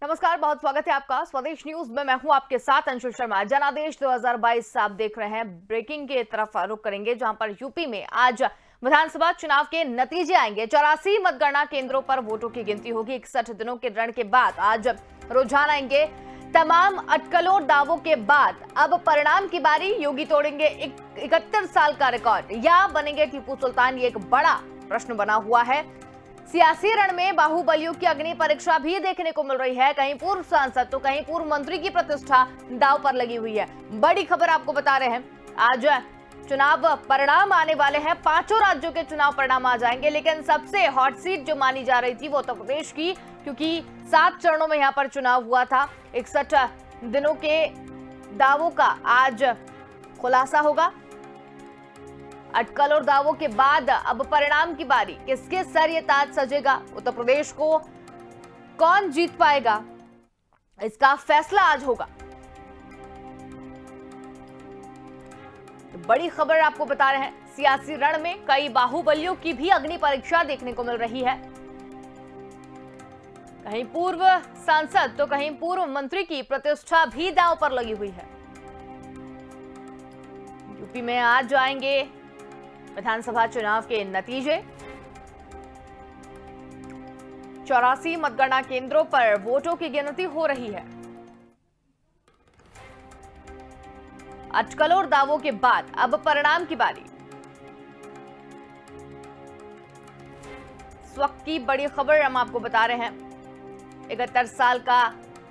नमस्कार, बहुत स्वागत है आपका स्वदेश न्यूज में। मैं हूं आपके साथ अंशु शर्मा। जनादेश 2022 आप देख रहे हैं। ब्रेकिंग की तरफ रुख करेंगे, जहां पर यूपी में आज विधानसभा चुनाव के नतीजे आएंगे। 84 मतगणना केंद्रों पर वोटों की गिनती होगी। 61 दिनों के रण के बाद आज रुझान आएंगे। तमाम अटकलों दावों के बाद अब परिणाम की बारी। योगी तोड़ेंगे 71 साल का रिकॉर्ड या बनेंगे टीपू सुल्तान, ये एक बड़ा प्रश्न बना हुआ है। सियासी रण में बाहुबलियों की अग्नि परीक्षा भी देखने को मिल रही है। कहीं पूर्व सांसद तो कहीं पूर्व मंत्री की प्रतिष्ठा दांव पर लगी हुई है। बड़ी खबर आपको बता रहे हैं। आज चुनाव परिणाम आने वाले हैं। 5 राज्यों के चुनाव परिणाम आ जाएंगे, लेकिन सबसे हॉट सीट जो मानी जा रही थी वो उत्तर प्रदेश की, क्योंकि 7 चरणों में यहां पर चुनाव हुआ था। 61 दिनों के दावों का आज खुलासा होगा। अटकल और दावों के बाद अब परिणाम की बारी। किसके सर ये ताज सजेगा? उत्तर प्रदेश को कौन जीत पाएगा, इसका फैसला आज होगा। तो बड़ी खबर आपको बता रहे हैं। सियासी रण में कई बाहुबलियों की भी अग्नि परीक्षा देखने को मिल रही है। कहीं पूर्व सांसद तो कहीं पूर्व मंत्री की प्रतिष्ठा भी दांव पर लगी हुई है। यूपी में आज आएंगे विधानसभा चुनाव के नतीजे। 84 मतगणना केंद्रों पर वोटों की गिनती हो रही है। अटकलों और दावों के बाद अब परिणाम की बारी। इस वक्त की बड़ी खबर हम आपको बता रहे हैं। 71 साल का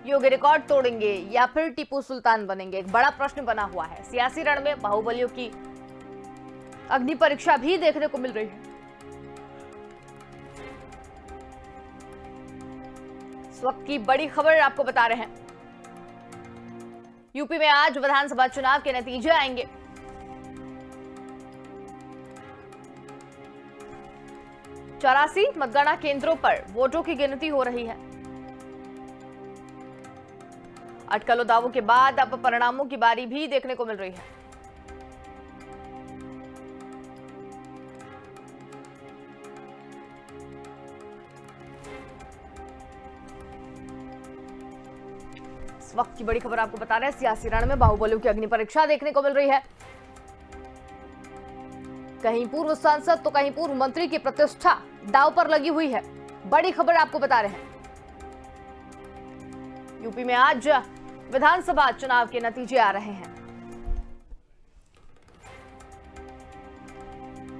योगी रिकॉर्ड तोड़ेंगे या फिर टीपू सुल्तान बनेंगे, एक बड़ा प्रश्न बना हुआ है। सियासी रण में बाहुबलियों की अग्नि परीक्षा भी देखने को मिल रही है। इस वक्त की बड़ी खबर आपको बता रहे हैं। यूपी में आज विधानसभा चुनाव के नतीजे आएंगे। चौरासी मतगणना केंद्रों पर वोटों की गिनती हो रही है। अटकलों दावों के बाद अब परिणामों की बारी भी देखने को मिल रही है। इस वक्त की बड़ी खबर आपको बता रहे हैं। सियासी रण में बाहुबलियों की अग्नि परीक्षा देखने को मिल रही है। कहीं पूर्व सांसद तो कहीं पूर्व मंत्री की प्रतिष्ठा दांव पर लगी हुई है। बड़ी खबर आपको बता रहे हैं। यूपी में आज विधानसभा चुनाव के नतीजे आ रहे हैं।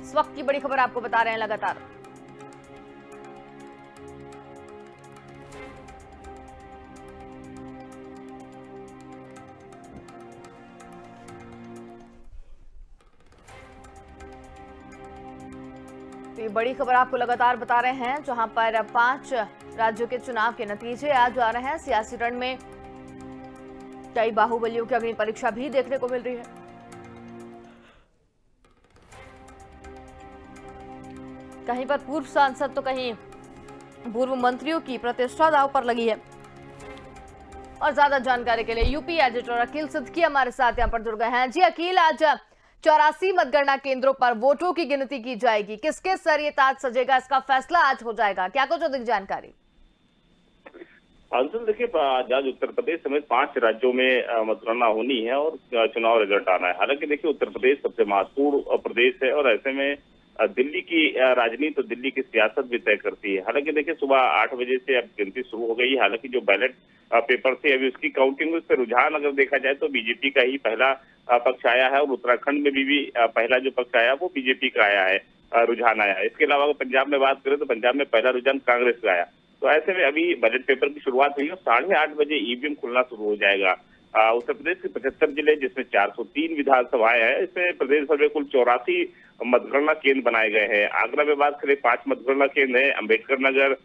इस वक्त की बड़ी खबर आपको बता रहे हैं लगातार। तो ये बड़ी खबर आपको लगातार बता रहे हैं, जहां पर 5 राज्यों के चुनाव के नतीजे आज आ रहे हैं। सियासी रण में कई बाहुबलियों की अग्नि परीक्षा भी देखने को मिल रही है। कहीं पर पूर्व सांसद तो कहीं पूर्व मंत्रियों की प्रतिष्ठा दांव पर लगी है। और ज्यादा जानकारी के लिए यूपी एडिटर अखिल सिद्दीकी हमारे साथ यहां पर जुड़ गए हैं। जी अखिल, आज 84 मतगणना केंद्रों पर वोटों की गिनती की जाएगी। किसके सर ये ताज सजेगा, इसका फैसला आज हो जाएगा, क्या कुछ अधिक जानकारी? अंशुल, देखिए, आज उत्तर प्रदेश समेत 5 राज्यों में मतगणना होनी है और चुनाव रिजल्ट आना है। हालांकि देखिए, उत्तर प्रदेश सबसे महत्वपूर्ण प्रदेश है और ऐसे में दिल्ली की राजनीति तो दिल्ली की सियासत भी तय करती है। हालांकि देखिए, सुबह 8 बजे से अब गिनती शुरू हो गई है। हालांकि जो बैलेट पेपर थे अभी उसकी काउंटिंग, उस पर रुझान अगर देखा जाए तो बीजेपी का ही पहला पक्ष आया है और उत्तराखंड में भी पहला जो पक्ष आया वो बीजेपी का आया है, रुझान आया है। इसके अलावा अगर पंजाब में बात करें तो पंजाब में पहला रुझान कांग्रेस का आया। तो ऐसे में अभी बैलेट पेपर की शुरुआत हुई है और 8:30 बजे ईवीएम खुलना शुरू हो जाएगा। उत्तर प्रदेश के 75 जिले, जिसमें 403 विधानसभाएं हैं, इसमें प्रदेश भर में कुल 84 मतगणना केंद्र बनाए गए हैं। आगरा में बात करें 5 मतगणना केंद्र है। अम्बेडकर नगर,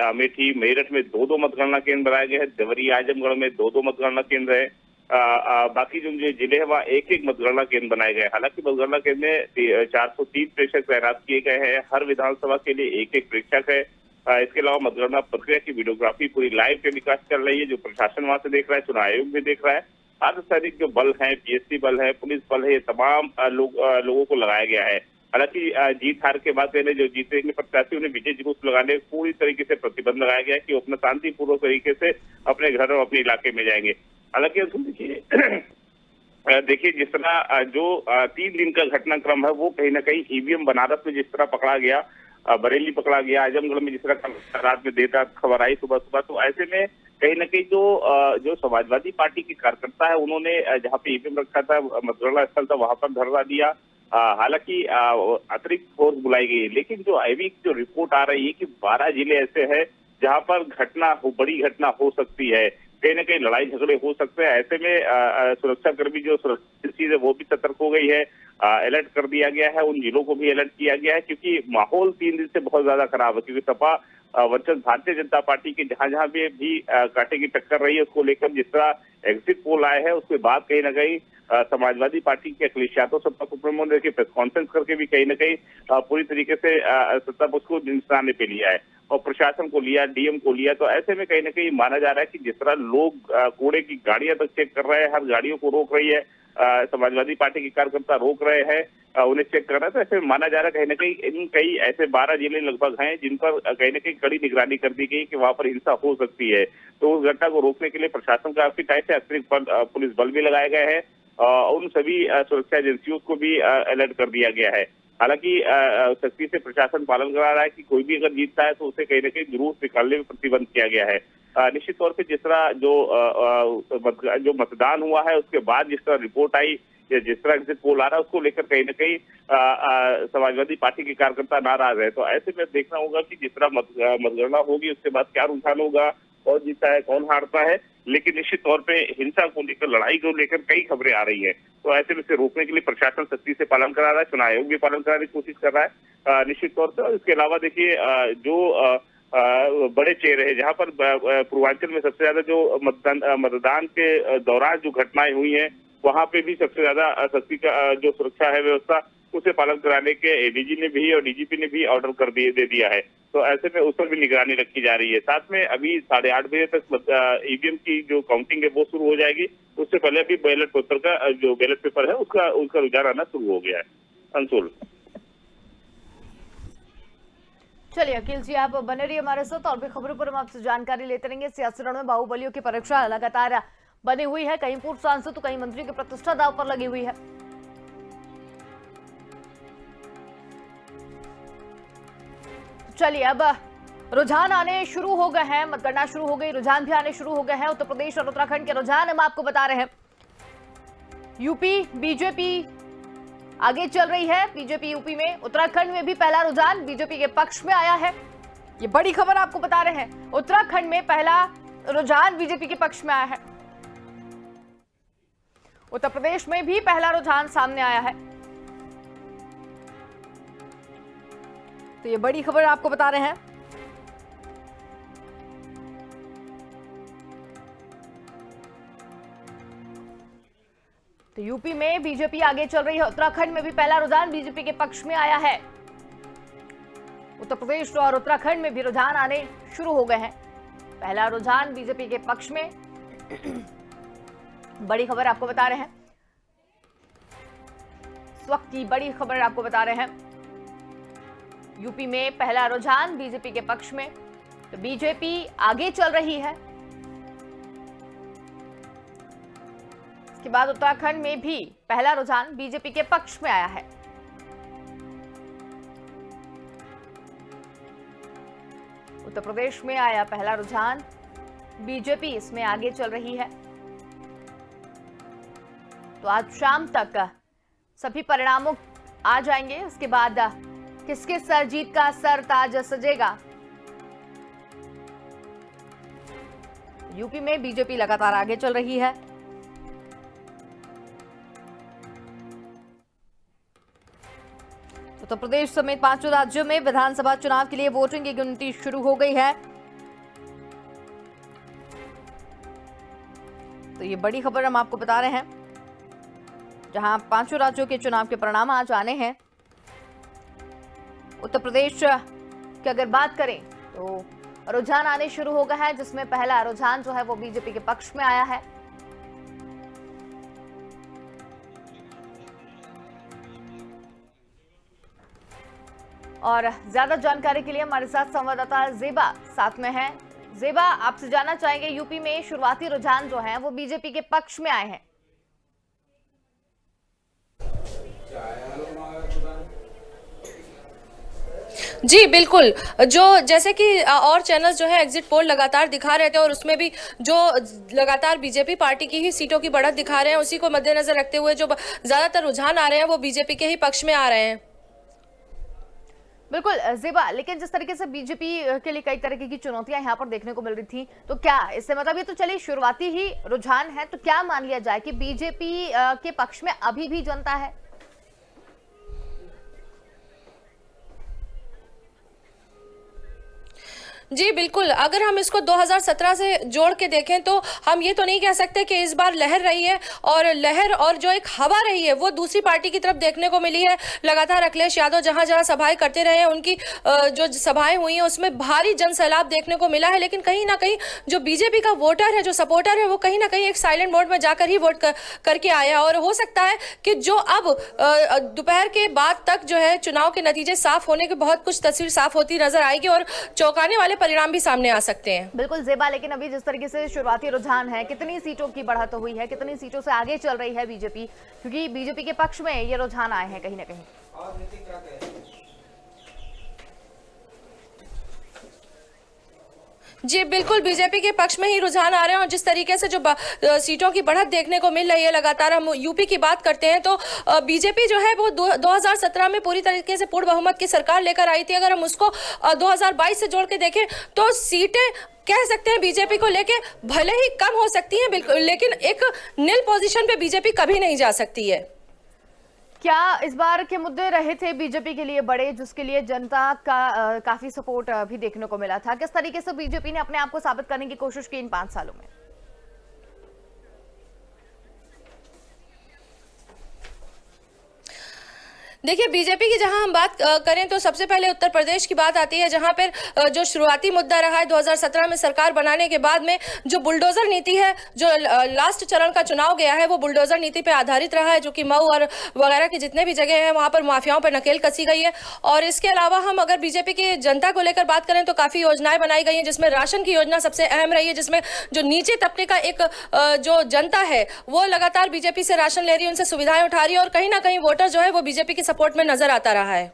अमेठी, मेरठ में 2-2 मतगणना केंद्र बनाए गए हैं। देवरिया, आजमगढ़ में 2-2 मतगणना केंद्र है। बाकी जो जिले हैं वहाँ 1-1 मतगणना केंद्र बनाए गए। हालांकि मतगणना केंद्र में 430 प्रेक्षक तैनात किए गए हैं। हर विधानसभा के लिए 1-1 प्रेक्षक है। इसके अलावा मतगणना प्रक्रिया की वीडियोग्राफी पूरी लाइव टेलीकास्ट चल रही है, जो प्रशासन वहां से देख रहा है, चुनाव आयोग भी देख रहा है। अर्धसैनिक जो बल है, पीएससी बल है, पुलिस बल है, ये तमाम लोगों को लगाया गया है। हालांकि जीत हार के बाद पहले जो जीतेंगे प्रत्याशी उन्हें विजय जुलूस लगाने पूरी तरीके से प्रतिबंध लगाया गया है कि वो अपना शांतिपूर्वक तरीके से अपने घर और अपने इलाके में जाएंगे। हालांकि देखिए जिस तरह जो 3 दिन का घटनाक्रम है वो कहीं ना कहीं ईवीएम बनारस में जिस तरह पकड़ा गया, बरेली पकड़ा गया, आजमगढ़ में जिस तरह रात में देर रात खबर आई सुबह सुबह, तो ऐसे में कहीं ना कहीं जो समाजवादी पार्टी के कार्यकर्ता है उन्होंने जहाँ पे ईवीएम रखा था, मतगणना स्थल था, वहां पर धरना दिया। हालांकि अतिरिक्त फोर्स बुलाई गई है, लेकिन जो अभी जो रिपोर्ट आ रही है कि 12 जिले ऐसे हैं जहां पर बड़ी घटना हो सकती है, कहीं ना कहीं लड़ाई झगड़े हो सकते हैं। ऐसे में सुरक्षाकर्मी जो सुरक्षा चीज है वो भी सतर्क हो गई है, अलर्ट कर दिया गया है, उन जिलों को भी अलर्ट किया गया है, क्योंकि माहौल 3 दिन से बहुत ज्यादा खराब है। क्योंकि सपा वर्सेस भारतीय जनता पार्टी के जहां जहां भी कांटे की टक्कर रही है, उसको लेकर जिस तरह एग्जिट पोल आए हैं उसके बाद कहीं ना कहीं समाजवादी पार्टी के अखिलेश यादव सत्ता सुप्रीमो ने प्रेस कॉन्फ्रेंस करके भी कहीं ना कहीं पूरी तरीके से सत्ता पक्ष को निशाने पे लिया है और प्रशासन को लिया, डीएम को लिया। तो ऐसे में कहीं ना कहीं माना जा रहा है कि जिस तरह लोग कूड़े की गाड़ियां तक चेक कर रहे हैं, हर गाड़ियों को रोक रही है, समाजवादी पार्टी के कार्यकर्ता रोक रहे हैं, उन्हें चेक कर रहे हैं, तो ऐसे माना जा रहा है कहीं ना कहीं कई ऐसे 12 जिले लगभग हैं जिन पर कहीं ना कहीं कड़ी निगरानी कर दी गई कि वहां पर हिंसा हो सकती है। तो उस घटना को रोकने के लिए प्रशासन काफी टाइट है, अतिरिक्त पुलिस बल भी लगाए गए हैं, उन सभी सुरक्षा एजेंसियों को भी अलर्ट कर दिया गया है। हालांकि सख्ती से प्रशासन पालन करा रहा है कि कोई भी अगर जीतता है तो उसे कहीं ना कहीं जुलूस निकालने में प्रतिबंध किया गया है। निश्चित तौर पे जिस तरह जो मतदान हुआ है उसके बाद जिस तरह रिपोर्ट आई या जिस तरह एग्जिट पोल आ रहा है उसको लेकर कहीं ना कहीं समाजवादी पार्टी के कार्यकर्ता नाराज है। तो ऐसे में देखना होगा कि जिस तरह मतगणना होगी उसके बाद क्या रुझान होगा, कौन जीतता है कौन हारता है। लेकिन निश्चित तौर पे हिंसा को लेकर, लड़ाई को लेकर कई खबरें आ रही है, तो ऐसे में इसे रोकने के लिए प्रशासन सख्ती से पालन करा रहा है, चुनाव आयोग भी पालन कराने की कोशिश कर रहा है निश्चित तौर पर। इसके अलावा देखिए जो बड़े चेहरे हैं, जहां पर पूर्वांचल में सबसे ज्यादा जो मतदान के दौरान जो घटनाएं हुई हैं वहां पे भी सबसे ज्यादा सख्ती का जो सुरक्षा है व्यवस्था उसे पालन कराने के एडीजी ने भी और डीजीपी ने भी ऑर्डर दे दिया है। तो ऐसे में उस पर भी निगरानी रखी जा रही है। साथ में अभी 8:30 बजे तक ईवीएम की जो काउंटिंग है वो शुरू हो जाएगी। उससे पहले अभी बैलेट पेपर का जो बैलेट पेपर है उसका रुझान आना शुरू हो गया है। अंशुल, चलिए अखिल जी आप बने रहिए हमारे साथ और भी खबरों पर हम आपसे जानकारी लेते रहेंगे। सियासी रण में बाहुबलियों की परीक्षा लगातार बनी हुई है, कहीं पूर्व सांसद तो कहीं मंत्रियों की प्रतिष्ठा दांव पर लगी हुई है। चलिए अब रुझान आने शुरू हो गए हैं, मतगणना शुरू हो गई, रुझान भी आने शुरू हो गए हैं। उत्तर प्रदेश और उत्तराखंड के रुझान हम आपको बता रहे हैं। यूपी बीजेपी आगे चल रही है, बीजेपी यूपी में, उत्तराखंड में भी पहला रुझान बीजेपी के पक्ष में आया है। ये बड़ी खबर आपको बता रहे हैं, उत्तराखंड में पहला रुझान बीजेपी के पक्ष में आया है। उत्तर प्रदेश में भी पहला रुझान सामने आया है। तो ये बड़ी खबर आपको बता रहे हैं। तो यूपी में बीजेपी आगे चल रही है, उत्तराखंड में भी पहला रुझान बीजेपी के पक्ष में आया है। उत्तर प्रदेश और उत्तराखंड में भी रुझान आने शुरू हो गए हैं, पहला रुझान बीजेपी के पक्ष में। बड़ी खबर आपको बता रहे हैं, इस वक्त की बड़ी खबर आपको बता रहे हैं। यूपी में पहला रुझान बीजेपी के पक्ष में, तो बीजेपी आगे चल रही है। इसके बाद उत्तराखंड में भी पहला रुझान बीजेपी के पक्ष में आया है। उत्तर प्रदेश में आया पहला रुझान, बीजेपी इसमें आगे चल रही है। तो आज शाम तक सभी परिणामों आ जाएंगे, उसके बाद किसके सर जीत का सर ताज सजेगा। यूपी में बीजेपी लगातार आगे चल रही है। उत्तर प्रदेश समेत 5 राज्यों में विधानसभा चुनाव के लिए वोटिंग की गिनती शुरू हो गई है। तो ये बड़ी खबर हम आपको बता रहे हैं, जहां 5 राज्यों के चुनाव के परिणाम आज आने हैं। उत्तर प्रदेश की अगर बात करें तो रुझान आने शुरू हो गया है, जिसमें पहला रुझान जो है वो बीजेपी के पक्ष में आया है। और ज्यादा जानकारी के लिए हमारे साथ संवाददाता जेबा साथ में है। जेबा, आपसे जानना चाहेंगे, यूपी में शुरुआती रुझान जो हैं वो बीजेपी के पक्ष में आए हैं। जी बिल्कुल, जो जैसे कि और चैनल्स जो है एग्जिट पोल लगातार दिखा रहे थे और उसमें भी जो लगातार बीजेपी पार्टी की ही सीटों की बढ़त दिखा रहे हैं, उसी को मद्देनजर रखते हुए जो ज्यादातर रुझान आ रहे हैं वो बीजेपी के ही पक्ष में आ रहे हैं। बिल्कुल जेबा, लेकिन जिस तरीके से बीजेपी के लिए कई तरीके की चुनौतियां यहाँ पर देखने को मिल रही थी, तो क्या इससे मतलब ये तो चलिए शुरुआती ही रुझान है, तो क्या मान लिया जाए कि बीजेपी के पक्ष में अभी भी जनता है? जी बिल्कुल, अगर हम इसको 2017 से जोड़ के देखें तो हम ये तो नहीं कह सकते कि इस बार लहर रही है, और लहर और जो एक हवा रही है वो दूसरी पार्टी की तरफ देखने को मिली है। लगातार अखिलेश यादव जहां जहां सभाएं करते रहे हैं, उनकी जो सभाएं हुई हैं उसमें भारी जन सैलाब देखने को मिला है, लेकिन कहीं ना कहीं जो बीजेपी का वोटर है, जो सपोर्टर है, वो कहीं ना कहीं एक साइलेंट मोड में जाकर ही वोट करके आया। और हो सकता है कि जो अब दोपहर के बाद तक जो है चुनाव के नतीजे साफ होने के बहुत कुछ तस्वीर साफ होती नजर आएगी और चौंकाने वाले परिणाम भी सामने आ सकते हैं। बिल्कुल जेबा, लेकिन अभी जिस तरीके से शुरुआती रुझान है, कितनी सीटों की बढ़त हुई है, कितनी सीटों से आगे चल रही है बीजेपी, क्योंकि बीजेपी के पक्ष में ये रुझान आए हैं कहीं ना कहीं। जी बिल्कुल, बीजेपी के पक्ष में ही रुझान आ रहे हैं और जिस तरीके से जो सीटों की बढ़त देखने को मिल रही है, लगातार हम यूपी की बात करते हैं तो बीजेपी जो है वो 2017 में पूरी तरीके से पूर्ण बहुमत की सरकार लेकर आई थी। अगर हम उसको 2022 से जोड़ के देखें तो सीटें कह सकते हैं बीजेपी को लेके भले ही कम हो सकती हैं, बिल्कुल, लेकिन एक नील पोजीशन पे बीजेपी कभी नहीं जा सकती है। क्या इस बार के मुद्दे रहे थे बीजेपी के लिए बड़े, जिसके लिए जनता का काफी सपोर्ट भी देखने को मिला था? किस तरीके से बीजेपी ने अपने आप को साबित करने की कोशिश की इन 5 सालों में? देखिए, बीजेपी की जहां हम बात करें तो सबसे पहले उत्तर प्रदेश की बात आती है, जहां पर जो शुरुआती मुद्दा रहा है 2017 में सरकार बनाने के बाद में जो बुलडोजर नीति है, जो लास्ट चरण का चुनाव गया है वो बुलडोजर नीति पे आधारित रहा है, जो कि मऊ और वगैरह की जितने भी जगह हैं वहां पर माफियाओं पर नकेल कसी गई है। और इसके अलावा हम अगर बीजेपी की जनता को लेकर बात करें तो काफी योजनाएं बनाई गई हैं, जिसमें राशन की योजना सबसे अहम रही है, जिसमें जो नीचे तबके का एक जो जनता है वो लगातार बीजेपी से राशन ले रही है, उनसे सुविधाएं उठा रही है और कहीं ना कहीं वोटर जो है वो बीजेपी की सपोर्ट में नजर आता रहा है।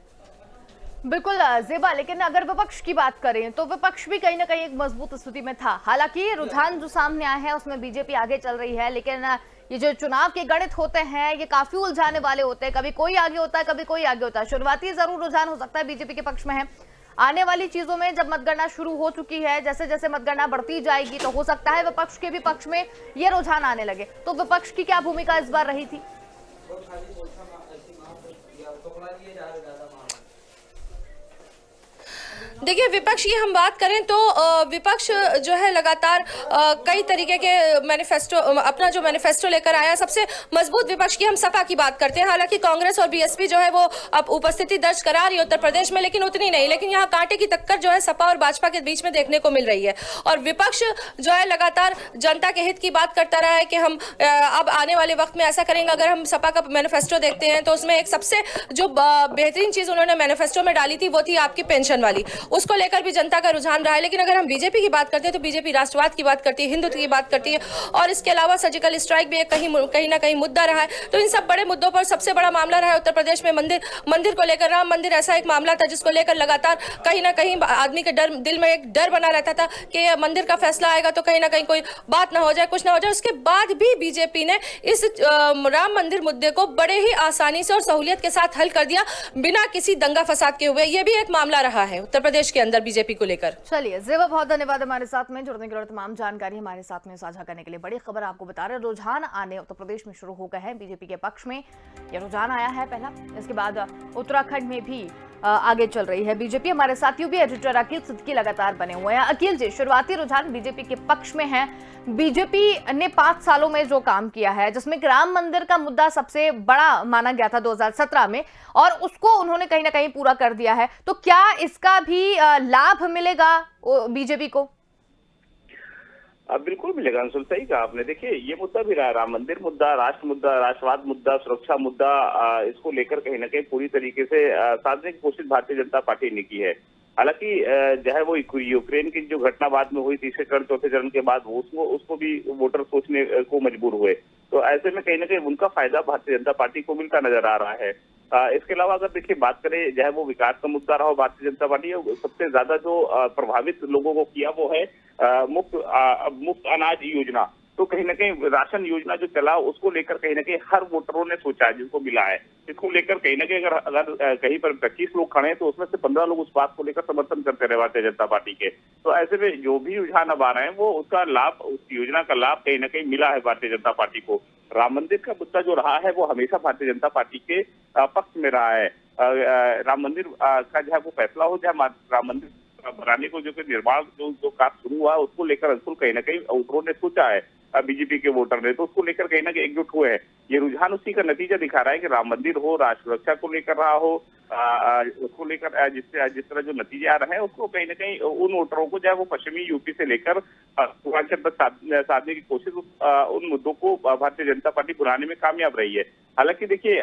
बिल्कुल जेबा, लेकिन अगर विपक्ष की बात करें तो विपक्ष भी कहीं ना कहीं एक मजबूत स्थिति में था। हालांकि रुझान जो सामने आया है उसमें बीजेपी आगे चल रही है, लेकिन ये जो चुनाव के गणित होते हैं ये काफी उलझाने वाले होते हैं। कभी कोई आगे होता है, कभी कोई आगे होता है। शुरुआती जरूर रुझान हो सकता है बीजेपी के पक्ष में है। आने वाली चीजों में जब मतगणना शुरू हो चुकी है, जैसे जैसे मतगणना बढ़ती जाएगी तो हो सकता है विपक्ष के भी पक्ष में ये रुझान आने लगे। तो विपक्ष की क्या भूमिका इस बार रही थी? देखिए, विपक्ष की हम बात करें तो विपक्ष जो है लगातार कई तरीके के मैनिफेस्टो, अपना जो मैनिफेस्टो लेकर आया। सबसे मजबूत विपक्ष की हम सपा की बात करते हैं। हालांकि कांग्रेस और बीएसपी जो है वो अब उपस्थिति दर्ज करा रही है उत्तर प्रदेश में, लेकिन उतनी नहीं। लेकिन यहाँ कांटे की टक्कर जो है सपा और भाजपा के बीच में देखने को मिल रही है। और विपक्ष जो है लगातार जनता के हित की बात करता रहा है कि हम अब आने वाले वक्त में ऐसा करेंगे। अगर हम सपा का मैनिफेस्टो देखते हैं तो उसमें एक सबसे जो बेहतरीन चीज उन्होंने मैनिफेस्टो में डाली थी वो थी आपकी पेंशन वाली, उसको लेकर भी जनता का रुझान रहा है। लेकिन अगर हम बीजेपी की बात करते हैं तो बीजेपी राष्ट्रवाद की बात करती है, हिंदुत्व की बात करती है और इसके अलावा सर्जिकल स्ट्राइक भी एक कहीं ना कहीं मुद्दा रहा है। तो इन सब बड़े मुद्दों पर सबसे बड़ा मामला रहा है उत्तर प्रदेश में मंदिर को लेकर। राम मंदिर ऐसा एक मामला था जिसको लेकर लगातार कहीं ना कहीं आदमी के दिल में एक डर बना रहता था कि मंदिर का फैसला आएगा तो कहीं ना कहीं कोई बात ना हो जाए, कुछ ना हो जाए। उसके बाद भी बीजेपी ने इस राम मंदिर मुद्दे को बड़े ही आसानी से और सहूलियत के साथ हल कर दिया, बिना किसी दंगा फसाद के हुए। यह भी एक मामला रहा है उत्तर प्रदेश के अंदर बीजेपी को लेकर। चलिए जेबा, बहुत धन्यवाद हमारे साथ में जुड़ने के लिए, तमाम जानकारी हमारे साथ में साझा करने के लिए। बड़ी खबर आपको बता रहे, रुझान आने उत्तर प्रदेश में शुरू हो गए हैं। बीजेपी के पक्ष में यह रुझान आया है पहला, इसके बाद उत्तराखंड में भी आगे चल रही है बीजेपी। हमारे साथ यूपी एडिटर अकील सिद्दीकी लगातार बने हुए हैं। अकील जी, शुरुआती रुझान बीजेपी के पक्ष में है। बीजेपी ने 5 सालों में जो काम किया है, जिसमें राम मंदिर का मुद्दा सबसे बड़ा माना गया था 2017 में, और उसको उन्होंने कहीं ना कहीं पूरा कर दिया है। तो क्या इसका भी लाभ मिलेगा बीजेपी को? बिल्कुल मिलेगा अंशुल, सही कहा आपने। देखिए ये मुद्दा भी रहा, राम मंदिर मुद्दा, राष्ट्र मुद्दा, राष्ट्रवाद मुद्दा, सुरक्षा मुद्दा, इसको लेकर कहीं ना कहीं पूरी तरीके से साधने की कोशिश भारतीय जनता पार्टी ने की है। हालांकि जो है वो यूक्रेन की जो घटना बाद में हुई, तीसरे चरण चौथे चरण के बाद वो उसको भी वोटर सोचने को मजबूर हुए। तो ऐसे में कहीं ना कहीं उनका फायदा भारतीय जनता पार्टी को मिलता नजर आ रहा है। इसके अलावा अगर देखिए बात करें, जो है वो विकास का मुद्दा रहा भारतीय जनता पार्टी, सबसे ज्यादा जो प्रभावित लोगों को किया वो है मुफ्त अनाज योजना। तो कहीं ना कहीं राशन योजना जो चला उसको लेकर कहीं ना कहीं हर वोटरों ने सोचा है, जिनको मिला है, इसको लेकर कहीं ना कहीं अगर कहीं पर 25 लोग खड़े हैं तो उसमें से 15 लोग उस बात को लेकर समर्थन करते रहे भारतीय जनता पार्टी के। तो ऐसे में जो भी रुझान अब आ रहे हैं वो उसका लाभ, उस योजना का लाभ कहीं ना कहीं मिला है भारतीय जनता पार्टी को। राम मंदिर का मुद्दा जो रहा है वो हमेशा भारतीय जनता पार्टी के पक्ष में रहा है। राम मंदिर का जो है वो फैसला हो, चाहे राम मंदिर बनाने को जो निर्माण जो कार्य शुरू हुआ उसको लेकर अंशुल कहीं ना कहीं वोटरों ने सोचा है, बीजेपी के वोटर ने, तो उसको लेकर कहीं ना कहीं एकजुट हुए हैं। ये रुझान उसी का नतीजा दिखा रहा है कि राम मंदिर हो, राष्ट्र सुरक्षा को लेकर रहा हो, उसको लेकर जिस तरह जो नतीजे आ रहे हैं उसको कहीं ना कहीं उन वोटरों को, चाहे वो पश्चिमी यूपी से लेकर पूर्वांचल तक साधने की कोशिश, उन मुद्दों को भारतीय जनता पार्टी बुलाने में कामयाब रही है। हालांकि देखिए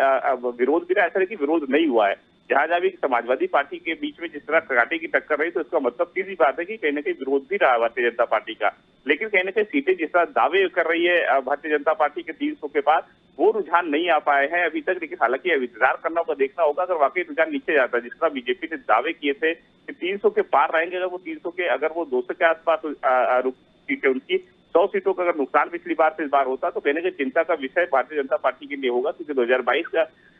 विरोध भी ऐसा है कि विरोध नहीं हुआ है। जहां भी समाजवादी पार्टी के बीच में जिस तरह कांटे की टक्कर रही, तो इसका मतलब सीधी बात है कि कहीं ना कहीं विरोध भी रहा भारतीय जनता पार्टी का। लेकिन कहीं ना कहीं सीटें जिस तरह दावे कर रही है भारतीय जनता पार्टी के 300 के पास, वो रुझान नहीं आ पाए हैं अभी तक। लेकिन हालांकि इंतजार करना होगा, देखना होगा अगर वाकई रुझान नीचे जाता है, जिस तरह बीजेपी ने दावे किए थे कि 300 के पार रहेंगे, अगर वो 300 के, अगर वो 200 के आसपास सीटें उनकी, 100 सीटों का अगर नुकसान पिछली बार से इस बार होता तो कहने की चिंता का विषय भारतीय जनता पार्टी के लिए होगा, क्योंकि 2022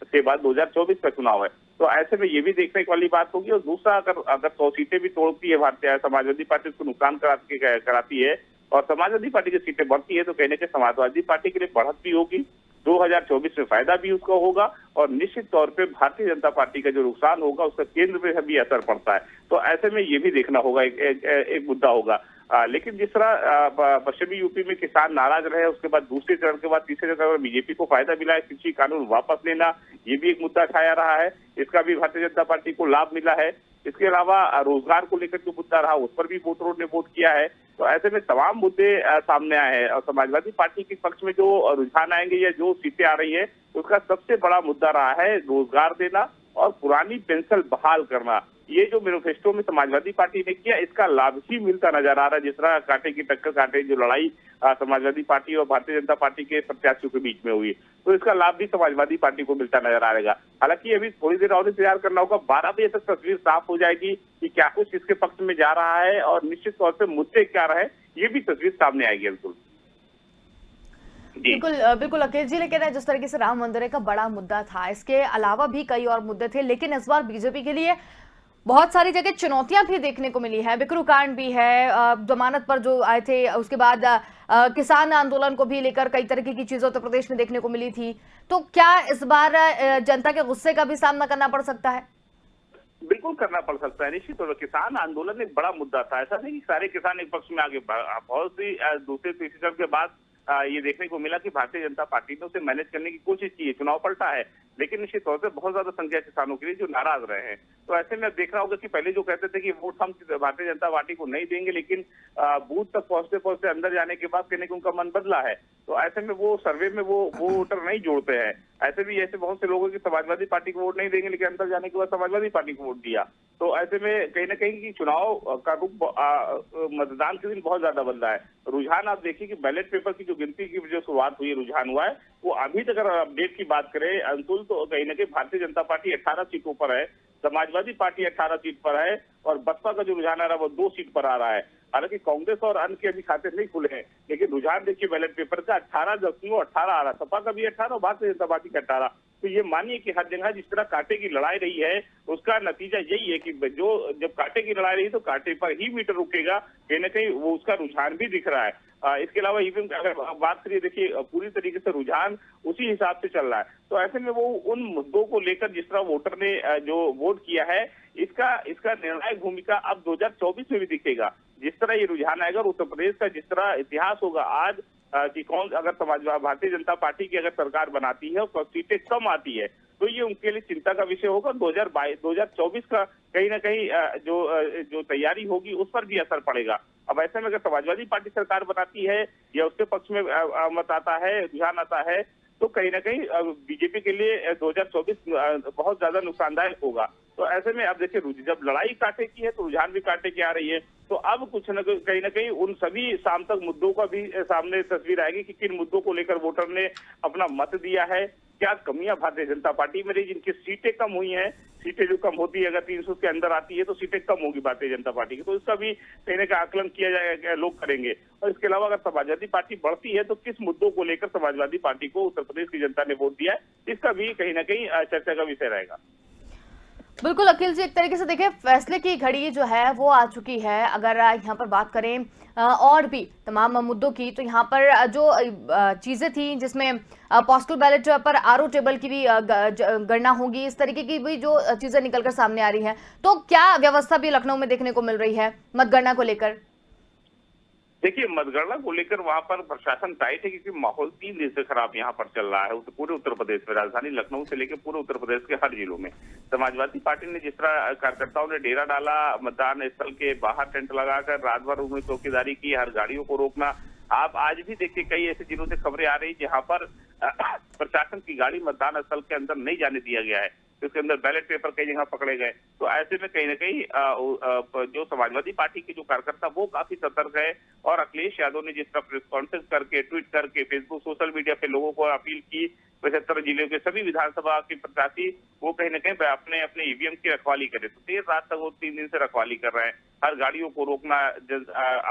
के बाद 2024 का चुनाव है। तो ऐसे में ये भी देखने वाली बात होगी। और दूसरा, अगर 100 सीटें भी तोड़ती है भारतीय समाजवादी पार्टी, उसको नुकसान कराती है और समाजवादी पार्टी की सीटें बढ़ती है, तो कहने के समाजवादी पार्टी के लिए बढ़त भी होगी, 2024 में फायदा भी उसका होगा और निश्चित तौर पे भारतीय जनता पार्टी का जो नुकसान होगा उसका केंद्र पे भी असर पड़ता है। तो ऐसे में ये भी देखना होगा, एक मुद्दा होगा। लेकिन जिस तरह पश्चिमी यूपी में किसान नाराज रहे, उसके बाद दूसरे चरण के बाद तीसरे चरण में बीजेपी को फायदा मिला है, कृषि कानून वापस लेना, ये भी एक मुद्दा छाया रहा है, इसका भी भारतीय जनता पार्टी को लाभ मिला है। इसके अलावा रोजगार को लेकर जो मुद्दा रहा उस पर भी वोटरों ने वोट किया है। तो ऐसे में तमाम मुद्दे सामने आए हैं और समाजवादी पार्टी के पक्ष में जो रुझान आएंगे या जो सीटें आ रही है, उसका सबसे बड़ा मुद्दा रहा है रोजगार देना और पुरानी पेंशन बहाल करना। ये जो मैनिफेस्टो में समाजवादी पार्टी ने किया, इसका लाभ ही मिलता नजर आ रहा है। जिस तरह कांटे की टक्कर, कांटे जो लड़ाई समाजवादी पार्टी और भारतीय जनता पार्टी के प्रत्याशियों के बीच में हुई, तो इसका लाभ भी समाजवादी पार्टी को मिलता नजर आएगा। हालांकि अभी थोड़ी देर और इंतजार करना होगा, 12 बजे तक तस्वीर साफ हो जाएगी कि क्या कुछ इसके पक्ष में जा रहा है और निश्चित तौर पर मुद्दे क्या रहे, ये भी तस्वीर सामने आएगी। बिल्कुल बिल्कुल बिल्कुल अखिल जी, लेकिन जिस तरीके से राम मंदिर का बड़ा मुद्दा था, इसके अलावा भी कई और मुद्दे थे, लेकिन इस बार बीजेपी के लिए बहुत सारी जगह चुनौतियां भी देखने को मिली है। बिकरू कांड भी है, जमानत पर जो आए थे, उसके बाद किसान आंदोलन को भी लेकर कई तरीके की चीजें उत्तर प्रदेश में देखने को मिली थी। तो क्या इस बार जनता के गुस्से का भी सामना करना पड़ सकता है? बिल्कुल करना पड़ सकता है, निश्चित तौर पर। किसान आंदोलन एक बड़ा मुद्दा था, ऐसा नहीं कि सारे किसान एक पक्ष में आगे, बहुत सी दूसरे तीसरे चरण के बाद ये देखने को मिला कि भारतीय जनता पार्टी ने उसे मैनेज करने की कोशिश की है, चुनाव पलटा है, लेकिन निश्चित तौर से बहुत ज्यादा संख्या किसानों के लिए जो नाराज रहे हैं। तो ऐसे में अब देखना होगा कि पहले जो कहते थे कि वोट हम भारतीय जनता पार्टी को नहीं देंगे, लेकिन बूथ तक पहुंचते पहुंचते अंदर जाने के बाद कहने कि उनका मन बदला है। तो ऐसे में वो सर्वे में वो वोटर नहीं जोड़ते हैं। ऐसे बहुत से लोगों की समाजवादी पार्टी को वोट नहीं देंगे, लेकिन अंदर जाने के बाद समाजवादी पार्टी को वोट दिया। तो ऐसे में कहीं ना कहीं की चुनाव का रुख मतदान के दिन बहुत ज्यादा बदला है। रुझान आप देखिए कि बैलेट पेपर की जो गिनती की जो शुरुआत हुई, रुझान हुआ है, वो अभी तक अगर अपडेट की बात करें अंशुल, तो कहीं ना कहीं भारतीय जनता पार्टी 18 सीटों पर है, समाजवादी पार्टी 18 सीट पर है और बसपा का जो रुझान आ रहा है वो 2 सीट पर आ रहा है। हालांकि कांग्रेस और अन्य के अभी खाते नहीं खुले हैं, लेकिन रुझान देखिए बैलेट पेपर का 18.18 आ रहा है, सपा का भी 18 और भारतीय जनता पार्टी का 18। तो ये मानिए कि हर जगह जिस तरह कांटे की लड़ाई रही है, उसका नतीजा यही है कि जो जब कांटे की लड़ाई रही तो कांटे पर ही मीटर रुकेगा, कहीं ना कहीं वो उसका रुझान भी दिख रहा है। इसके अलावा इवन अगर बात करिए, देखिए पूरी तरीके से रुझान उसी हिसाब से चल रहा है। तो ऐसे में वो उन मुद्दों को लेकर जिस तरह वोटर ने जो वोट किया है, इसका निर्णायक भूमिका अब 2024 में भी दिखेगा। जिस तरह ये रुझान आएगा, उत्तर प्रदेश का जिस तरह इतिहास होगा आज कि कौन, अगर भारतीय जनता पार्टी की अगर सरकार बनाती है और सीटें कम आती है, तो ये उनके लिए चिंता का विषय होगा। 2024 का कहीं ना कहीं जो तैयारी होगी उस पर भी असर पड़ेगा। अब ऐसे में अगर समाजवादी पार्टी सरकार बनाती है या उसके पक्ष में मत आता है, रुझान आता है, तो कहीं ना कहीं बीजेपी के लिए 2024 बहुत ज्यादा नुकसानदायक होगा। तो ऐसे में अब देखिए, जब लड़ाई कांटे की है तो रुझान भी कांटे की आ रही है। तो अब कुछ न कहीं ना कहीं उन सभी सामतक मुद्दों का भी सामने तस्वीर आएगी कि किन मुद्दों को लेकर वोटर ने अपना मत दिया है, क्या कमियां भारतीय जनता पार्टी में रही, जिनकी सीटें कम हुई हैं। सीटें जो कम होती है, अगर 300 के अंदर आती है तो सीटें कम होगी भारतीय जनता पार्टी की, तो इसका भी कहीं ना कहीं आकलन किया जाएगा, लोग करेंगे। और इसके अलावा अगर समाजवादी पार्टी बढ़ती है तो किस मुद्दों को लेकर समाजवादी पार्टी को उत्तर प्रदेश की जनता ने वोट दिया है, इसका भी कहीं ना कहीं चर्चा का विषय रहेगा। बिल्कुल अखिल जी, एक तरीके से देखिए फैसले की घड़ी जो है वो आ चुकी है। अगर यहाँ पर बात करें और भी तमाम मुद्दों की, तो यहाँ पर जो चीजें थी जिसमें पोस्टल बैलेट पर आरओ टेबल की भी गणना होगी, इस तरीके की भी जो चीजें निकलकर सामने आ रही हैं, तो क्या व्यवस्था भी लखनऊ में देखने को मिल रही है मतगणना को लेकर? देखिए, मतगणना को लेकर वहां पर प्रशासन टाइट है, क्योंकि माहौल 3 दिन से खराब यहाँ पर चल रहा है। पूरे उत्तर प्रदेश में, राजधानी लखनऊ से लेकर पूरे उत्तर प्रदेश के हर जिलों में समाजवादी पार्टी ने जिस तरह कार्यकर्ताओं ने डेरा डाला, मतदान स्थल के बाहर टेंट लगाकर रात भर उन्हें चौकीदारी की, हर गाड़ियों को रोकना। आप आज भी देखिए, कई ऐसे जिलों से खबरें आ रही जहां पर प्रशासन की गाड़ी मतदान स्थल के अंदर नहीं जाने दिया गया है, उसके अंदर बैलेट पेपर कई जगह पकड़े गए। तो ऐसे में कहीं ना कहीं जो समाजवादी पार्टी के जो कार्यकर्ता वो काफी सतर्क है। और अखिलेश यादव ने जिस तरह प्रेस कॉन्फ्रेंस करके, ट्वीट करके, फेसबुक, सोशल मीडिया पे लोगों को अपील की, 75 जिलों के सभी विधानसभा के प्रत्याशी वो कहीं ना कहीं अपने अपने ईवीएम की रखवाली करे। तो देर रात तक वो 3 दिन से रखवाली कर रहे हैं, हर गाड़ियों को रोकना।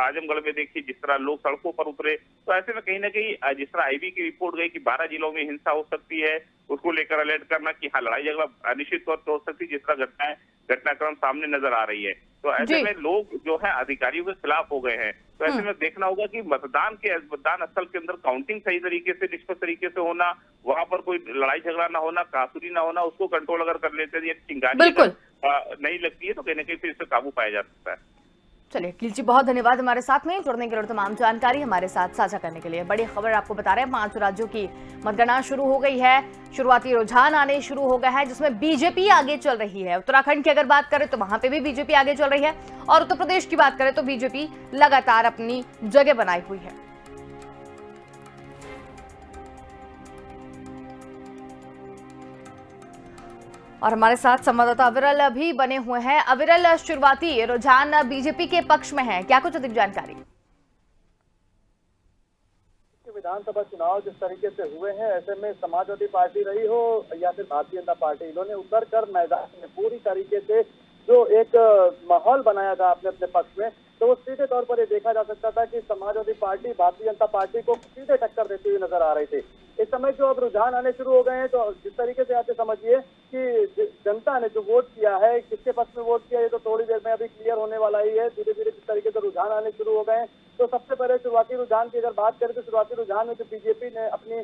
आजमगढ़ में देखिए जिस तरह लोग सड़कों पर उतरे। तो ऐसे में कहीं ना कहीं जिस तरह आईबी की रिपोर्ट गई कि 12 जिलों में हिंसा हो सकती है, उसको लेकर अलर्ट करना कि हाँ, लड़ाई झगड़ा निश्चित तौर पर हो सकती है, जिस तरह घटनाक्रम सामने नजर आ रही है। तो ऐसे में लोग जो है अधिकारियों के खिलाफ हो गए हैं। तो ऐसे में देखना होगा कि मतदान स्थल के अंदर काउंटिंग सही तरीके से, निष्पक्ष तरीके से होना, वहां पर कोई लड़ाई झगड़ा ना होना, कासुरी ना होना, उसको कंट्रोल अगर कर लेते हैं, चिंगारी नहीं लगती है तो कहीं ना कहीं फिर इससे काबू पाया जा सकता है। चलिए अखिल जी, बहुत धन्यवाद हमारे साथ में जुड़ने के लिए और तमाम जानकारी हमारे साथ साझा करने के लिए। बड़ी खबर आपको बता रहे हैं, 5 राज्यों की मतगणना शुरू हो गई है। शुरुआती रुझान आने शुरू हो गया है, जिसमें बीजेपी आगे चल रही है। उत्तराखंड की अगर बात करें तो वहां पे भी बीजेपी आगे चल रही है, और उत्तर प्रदेश की बात करें तो बीजेपी लगातार अपनी जगह बनाई हुई है। और हमारे साथ संवाददाता अविरल भी बने हुए हैं। अविरल, शुरुआती रुझान बीजेपी के पक्ष में है, क्या कुछ अधिक जानकारी? विधानसभा चुनाव जिस तरीके से हुए हैं, ऐसे में समाजवादी पार्टी रही हो या फिर भारतीय जनता पार्टी, इन्होंने उतर कर मैदान में पूरी तरीके से जो एक माहौल बनाया था अपने अपने पक्ष में, तो वो सीधे तौर पर ये देखा जा सकता था कि समाजवादी पार्टी भारतीय जनता पार्टी को सीधे टक्कर देती हुई नजर आ रही थी। इस समय जो अब रुझान आने शुरू हो गए हैं, तो जिस तरीके से आप समझिए कि जनता ने जो वोट किया है, किसके पक्ष में वोट किया, ये तो थोड़ी देर में अभी क्लियर होने वाला ही है। धीरे धीरे जिस तरीके से रुझान आने शुरू हो गए हैं, तो सबसे पहले शुरुआती रुझान की अगर बात करें तो शुरुआती रुझान में जो बीजेपी ने अपनी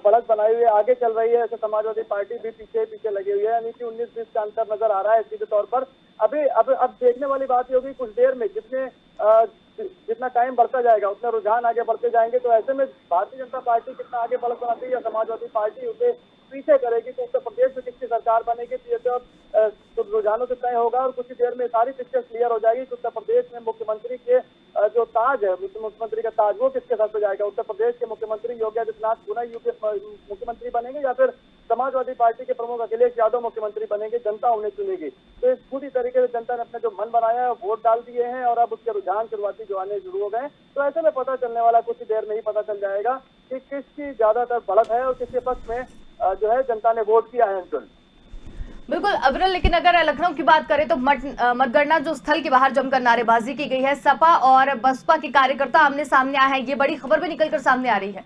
बढ़त बनाई हुई है, आगे चल रही है, ऐसे समाजवादी पार्टी भी पीछे लगी हुई है, यानी कि 19-20 का अंतर नजर आ रहा है सीधे तौर पर। अब देखने वाली बात ये होगी कुछ देर में जितना टाइम बढ़ता जाएगा उतना रुझान आगे बढ़ते जाएंगे। तो ऐसे में भारतीय जनता पार्टी कितना आगे बढ़त बनाती है या समाजवादी पार्टी उसे पीछे करेगी, तो उत्तर प्रदेश में किसकी सरकार बनेगी, तो रुझानों से तय होगा। और कुछ ही देर में सारी पिक्चर क्लियर हो जाएगी कि उत्तर प्रदेश में मुख्यमंत्री के जो ताज है, मुख्यमंत्री का ताज वो किसके सर पे जाएगा। उत्तर प्रदेश के मुख्यमंत्री योगी आदित्यनाथ पुनः यूपी मुख्यमंत्री बनेंगे या फिर समाजवादी पार्टी के प्रमुख अखिलेश यादव मुख्यमंत्री बनेंगे, जनता उन्हें चुनेगी। तो इस पूरी तरीके से जनता ने अपना जो मन बनाया है वोट डाल दिए हैं, और अब उसके रुझान शुरुआती जो आने शुरू हो गए। तो ऐसे में पता चलने वाला कुछ ही देर में ही पता चल जाएगा कि किसकी ज्यादातर बढ़त है और किसके पक्ष में जो है जनता ने वोट किया है। बिल्कुल अविरल, लेकिन अगर लखनऊ की बात करें तो मतगणना जो स्थल के बाहर जमकर नारेबाजी की गई है, सपा और बसपा के कार्यकर्ता आमने सामने आए हैं, ये बड़ी खबर भी निकलकर सामने आ रही है।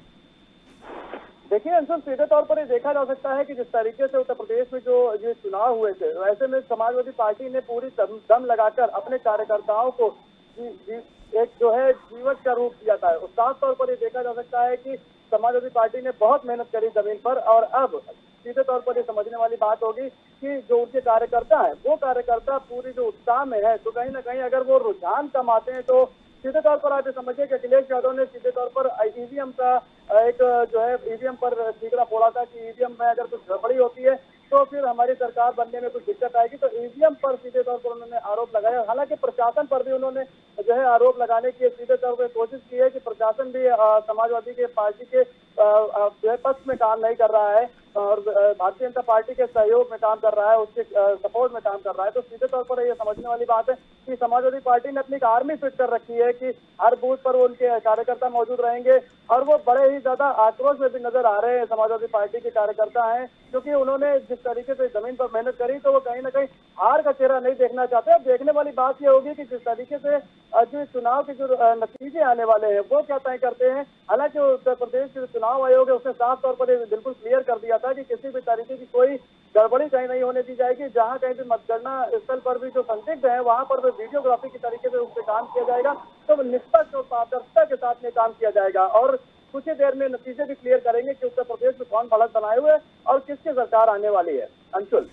देखिए अंशुल, सीधे तौर पर ये देखा जा सकता है कि जिस तरीके से उत्तर प्रदेश में जो ये चुनाव हुए थे, ऐसे में समाजवादी पार्टी ने पूरी दम लगाकर अपने कार्यकर्ताओं को एक जो है जीवट का रूप दिया था। साफ तौर पर ये देखा जा सकता है कि समाजवादी पार्टी ने बहुत मेहनत करी जमीन पर, और अब सीधे तौर पर ये समझने वाली बात होगी कि जो उनके कार्यकर्ता है वो कार्यकर्ता पूरी जो उत्साह में है, तो कहीं ना कहीं अगर वो रुझान कम आते हैं तो सीधे तौर पर आप समझिए कि अखिलेश यादव ने सीधे तौर पर ईवीएम का एक जो है ईवीएम पर ठीकरा फोड़ा था कि ईवीएम में अगर कुछ गड़बड़ी होती है तो फिर हमारी सरकार बनने में कुछ दिक्कत आएगी। तो ईवीएम पर सीधे तौर पर उन्होंने आरोप लगाया। हालांकि प्रशासन पर भी उन्होंने जो है आरोप लगाने की सीधे तौर पर कोशिश की है कि प्रशासन भी समाजवादी के पार्टी के जो है पक्ष में काम नहीं कर रहा है और भारतीय जनता पार्टी के सहयोग में काम कर रहा है, उसके सपोर्ट में काम कर रहा है। तो सीधे तौर पर ये समझने वाली बात है कि समाजवादी पार्टी ने अपनी एक आर्मी फिट कर रखी है कि हर बूथ पर वो उनके कार्यकर्ता मौजूद रहेंगे और वो बड़े ही ज्यादा आक्रोश में भी नजर आ रहे हैं समाजवादी पार्टी के कार्यकर्ता हैं, क्योंकि उन्होंने जिस तरीके से जमीन पर मेहनत करी तो वो कहीं ना कहीं हार का चेहरा नहीं देखना चाहते। अब देखने वाली बात ये होगी कि जिस तरीके से जो चुनाव के जो नतीजे आने वाले हैं वो क्या तय करते हैं। हालांकि उत्तर प्रदेश के चुनाव आयोग है उसने साफ तौर पर बिल्कुल क्लियर कर दिया था कि किसी भी तरीके की कोई गड़बड़ी कहीं नहीं होने दी जाएगी। जहां कहीं भी मतगणना स्थल पर भी जो संदिग्ध है वहां पर भी वीडियोग्राफी की तरीके से उस पर काम किया जाएगा, तो निष्पक्ष और पारदर्शिता के साथ में काम किया जाएगा और कुछ ही देर में नतीजे भी क्लियर करेंगे कि उत्तर प्रदेश में कौन बढ़त बनाए हुए और किसकी सरकार आने वाली है। अंशुल,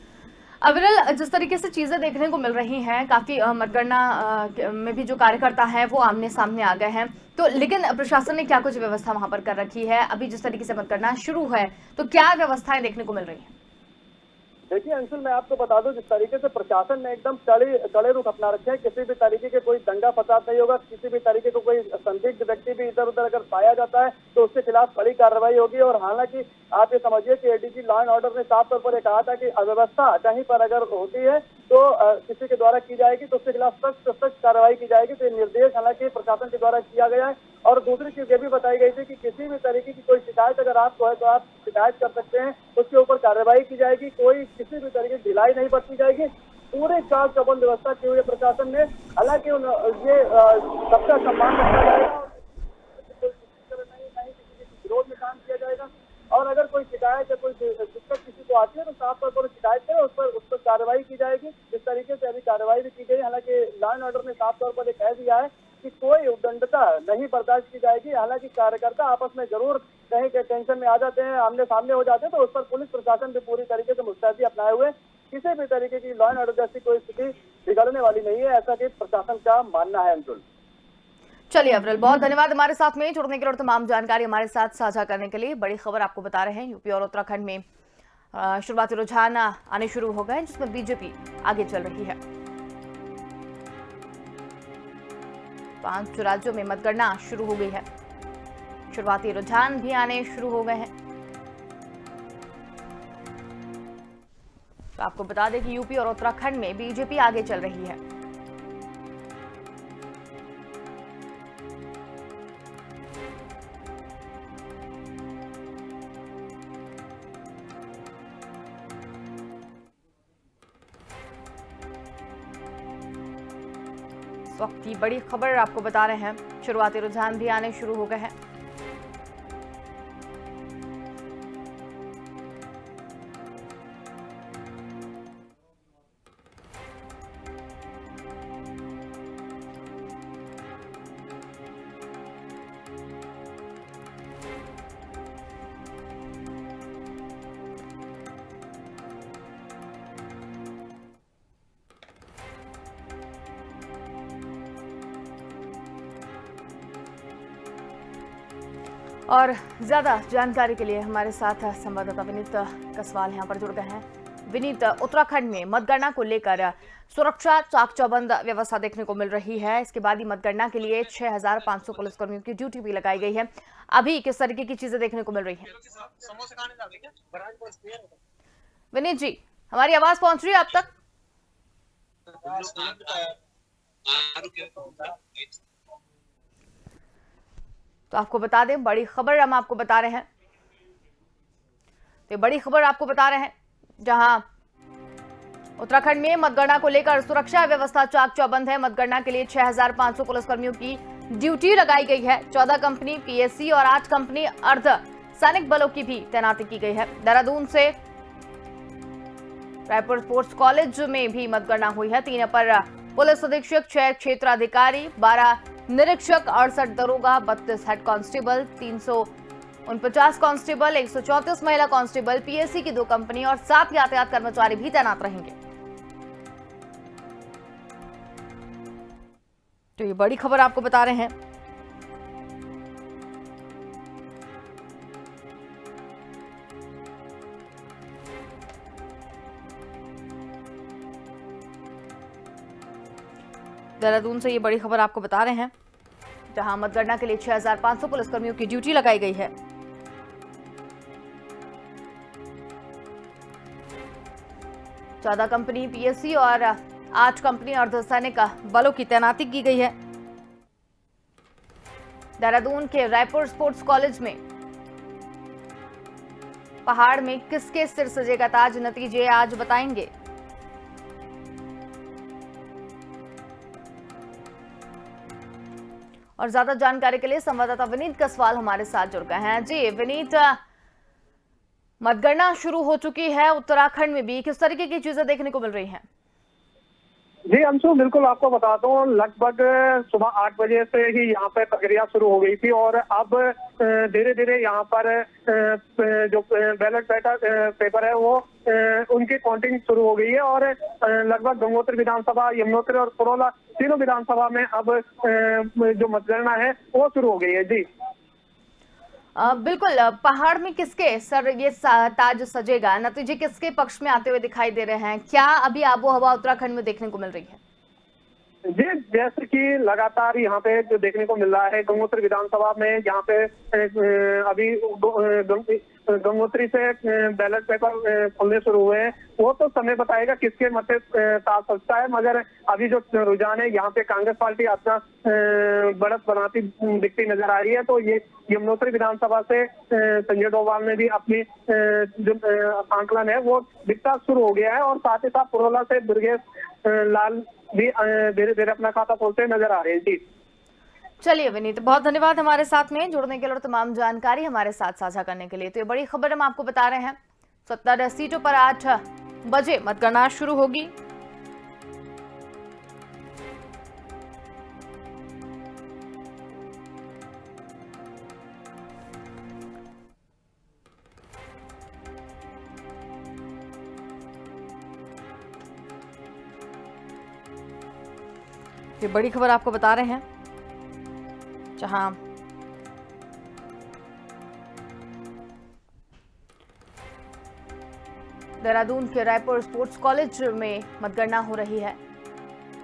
अविरल, जिस तरीके से चीजें देखने को मिल रही हैं, काफी मतगणना में भी जो कार्यकर्ता हैं वो आमने सामने आ गए हैं, तो लेकिन प्रशासन ने क्या कुछ व्यवस्था वहां पर कर रखी है? अभी जिस तरीके से मतगणना शुरू है तो क्या व्यवस्थाएं देखने को मिल रही हैं? देखिए अंशुल, मैं आपको बता दूं जिस तरीके से प्रशासन ने एकदम कड़े रुख अपना रखे हैं। किसी भी तरीके के कोई दंगा फसाद नहीं होगा, किसी भी तरीके को कोई संदिग्ध व्यक्ति भी इधर उधर अगर पाया जाता है तो उसके खिलाफ कड़ी कार्रवाई होगी। और हालांकि आप ये समझिए कि एडीजी लॉ एंड ऑर्डर ने साफ तौर पर यह कहा था कि अव्यवस्था कहीं पर अगर होती है तो किसी के द्वारा की जाएगी तो उसके खिलाफ सख्त कार्रवाई की जाएगी। तो ये निर्देश हालांकि प्रशासन के द्वारा किया गया है। और दूसरी चीज ये भी बताई गई थी कि किसी भी तरीके की कोई शिकायत अगर आपको है तो आप शिकायत कर सकते हैं, उसके ऊपर कार्रवाई की जाएगी। कोई किसी भी तरीके की ढिलाई नहीं बरती जाएगी। पूरे चाल चौबंद व्यवस्था की हुई है प्रशासन ने। हालांकि ये सबका सम्मान रखा जाएगा और नहीं किसी के विरोध में काम किया जाएगा। और अगर कोई शिकायत या कोई दिक्कत किसी को आती है तो साफ तौर पर शिकायत करें, उस पर कार्रवाई की जाएगी। इस तरीके से अभी कार्रवाई भी की गई। हालांकि लॉ एंड ऑर्डर ने साफ तौर पर यह कह दिया है कि कोई उद्दंडता नहीं बर्दाश्त की जाएगी। हालांकि कार्यकर्ता आपस में जरूर कहीं के टेंशन में आ जाते हैं, आमने सामने हो जाते हैं, तो उस पर पुलिस प्रशासन भी पूरी तरीके से मुस्तैदी अपनाए हुए किसी भी तरीके की लॉ एंड ऑर्डर जैसी कोई स्थिति बिगड़ने वाली नहीं है, ऐसा कि प्रशासन का मानना है। अंशुल, चलिए अविरल, बहुत धन्यवाद हमारे साथ में जुड़ने के लिए और तमाम जानकारी हमारे साथ साझा करने के लिए। बड़ी खबर आपको बता रहे हैं, यूपी और उत्तराखंड में शुरुआती रुझान आने शुरू हो गए जिसमें बीजेपी आगे चल रही है। 5 राज्यों में मतगणना शुरू हो गई है, शुरुआती रुझान भी आने शुरू हो गए हैं। तो आपको बता दें कि यूपी और उत्तराखंड में बीजेपी आगे चल रही है। वक्त की बड़ी खबर आपको बता रहे हैं, शुरुआती रुझान भी आने शुरू हो गए हैं। और ज्यादा जानकारी के लिए हमारे साथ संवाददाता विनीत कसवाल यहाँ पर जुड़ गए हैं। विनीत, उत्तराखंड में मतगणना को लेकर सुरक्षा चाक चौबंद व्यवस्था देखने को मिल रही है। इसके बाद ही मतगणना के लिए 6500 पुलिसकर्मियों की ड्यूटी भी लगाई गई है। अभी किस तरीके की चीजें देखने को मिल रही हैं? विनीत जी, हमारी आवाज पहुंच रही है अब तक? तो आपको बता दें, बड़ी खबर हम आपको बता रहे हैं। तो बड़ी खबर आपको बता रहे हैं, जहां उत्तराखंड में मतगणना को लेकर सुरक्षा व्यवस्था चाक चौबंद है। मतगणना के लिए 6500 पुलिसकर्मियों की ड्यूटी लगाई गई है। 14 कंपनी पीएससी और 8 कंपनी अर्ध सैनिक बलों की भी तैनाती की गई है। देहरादून से रायपुर स्पोर्ट्स कॉलेज में भी मतगणना हुई है। 3 अपर पुलिस अधीक्षक, 6 क्षेत्राधिकारी, 12 निरीक्षक, 68 दरोगा, 32 हेड कांस्टेबल, 349 कांस्टेबल, 134 महिला कांस्टेबल, पीएससी की 2 कंपनी और 7 यातायात कर्मचारी भी तैनात रहेंगे। तो ये बड़ी खबर आपको बता रहे हैं। देहरादून से ये बड़ी खबर आपको बता रहे हैं, जहां मतगणना के लिए 6500 पुलिसकर्मियों की ड्यूटी लगाई गई है। चौदह कंपनी पीएससी और 8 कंपनी अर्धसैनिक बलों की तैनाती की गई है। देहरादून के रायपुर स्पोर्ट्स कॉलेज में पहाड़ में किसके सिर सजेगा ताज, नतीजे आज बताएंगे। और ज्यादा जानकारी के लिए संवाददाता विनीत कसवाल हमारे साथ जुड़ गए हैं। जी विनीत, मतगणना शुरू हो चुकी है उत्तराखंड में भी, किस तरीके की चीजें देखने को मिल रही हैं? जी अंशु, बिल्कुल आपको बता दूं, लगभग सुबह 8 बजे से ही यहाँ पे प्रक्रिया शुरू हो गई थी और अब धीरे धीरे यहाँ पर जो बैलेट पेपर है वो उनकी काउंटिंग शुरू हो गई है और लगभग गंगोत्री विधानसभा, यमुनोत्री और पुरोला तीनों विधानसभा में अब जो मतगणना है वो शुरू हो गई है। जी बिल्कुल, पहाड़ में किसके सर ये ताज सजेगा, नतीजे किसके पक्ष में आते हुए दिखाई दे रहे हैं? क्या अभी आबो हवा उत्तराखंड में देखने को मिल रही है? जी, जैसे कि लगातार यहाँ पे जो देखने को मिल रहा है, गंगोत्री विधानसभा में यहाँ पे अभी गंगोत्री से बैलेट पेपर खुलने शुरू हुए हैं। वो तो समय बताएगा किसके मत ताज सजता है, मगर अभी जो रुझान है यहाँ पे कांग्रेस पार्टी अपना बढ़त बनाती दिखती नजर आ रही है। तो ये यमुनोत्री विधानसभा से संजय डोभाल ने भी अपनी जो आंकलन है वो दिखता शुरू हो गया है और साथ ही साथ पुरोला से दुर्गेश लाल भी धीरे धीरे अपना खाता खोलते नजर आ रहे हैं। जी चलिए विनीत, बहुत धन्यवाद हमारे साथ में जुड़ने के लिए और तमाम जानकारी हमारे साथ साझा करने के लिए। तो ये बड़ी खबर हम आपको बता रहे हैं, 70 सीटों पर 8 बजे मतगणना शुरू होगी। ये बड़ी खबर आपको बता रहे हैं, जहां देहरादून के रायपुर स्पोर्ट्स कॉलेज में मतगणना हो रही है।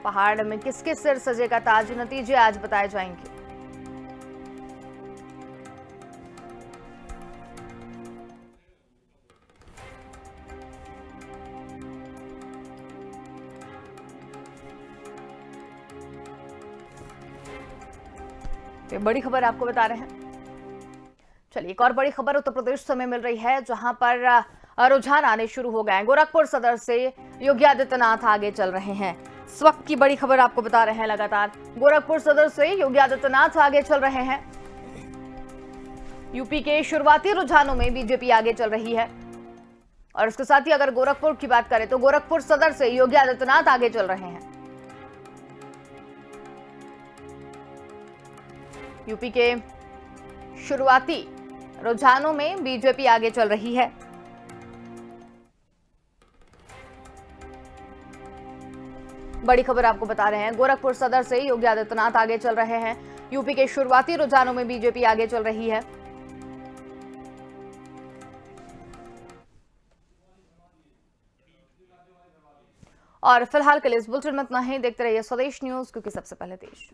पहाड़ में किसके सिर सजेगा ताज, नतीजे आज बताए जाएंगे। तो बड़ी खबर आपको बता रहे हैं। चलिए एक और बड़ी खबर उत्तर प्रदेश से हमें मिल रही है, जहां पर रुझान आने शुरू हो गए हैं। गोरखपुर सदर से योगी आदित्यनाथ आगे चल रहे हैं। इस वक्त की बड़ी खबर आपको बता रहे हैं, लगातार गोरखपुर सदर से योगी आदित्यनाथ आगे चल रहे हैं। यूपी के शुरुआती रुझानों में बीजेपी आगे चल रही है और इसके साथ ही अगर गोरखपुर की बात करें तो गोरखपुर सदर से योगी आदित्यनाथ आगे चल रहे हैं। यूपी के शुरुआती रुझानों में बीजेपी आगे चल रही है। बड़ी खबर आपको बता रहे हैं, गोरखपुर सदर से योगी आदित्यनाथ आगे चल रहे हैं। यूपी के शुरुआती रुझानों में बीजेपी आगे चल रही है। और फिलहाल के लिए इस बुलेटिन में इतना ही। देखते रहिए स्वदेश न्यूज, क्योंकि सबसे पहले देश।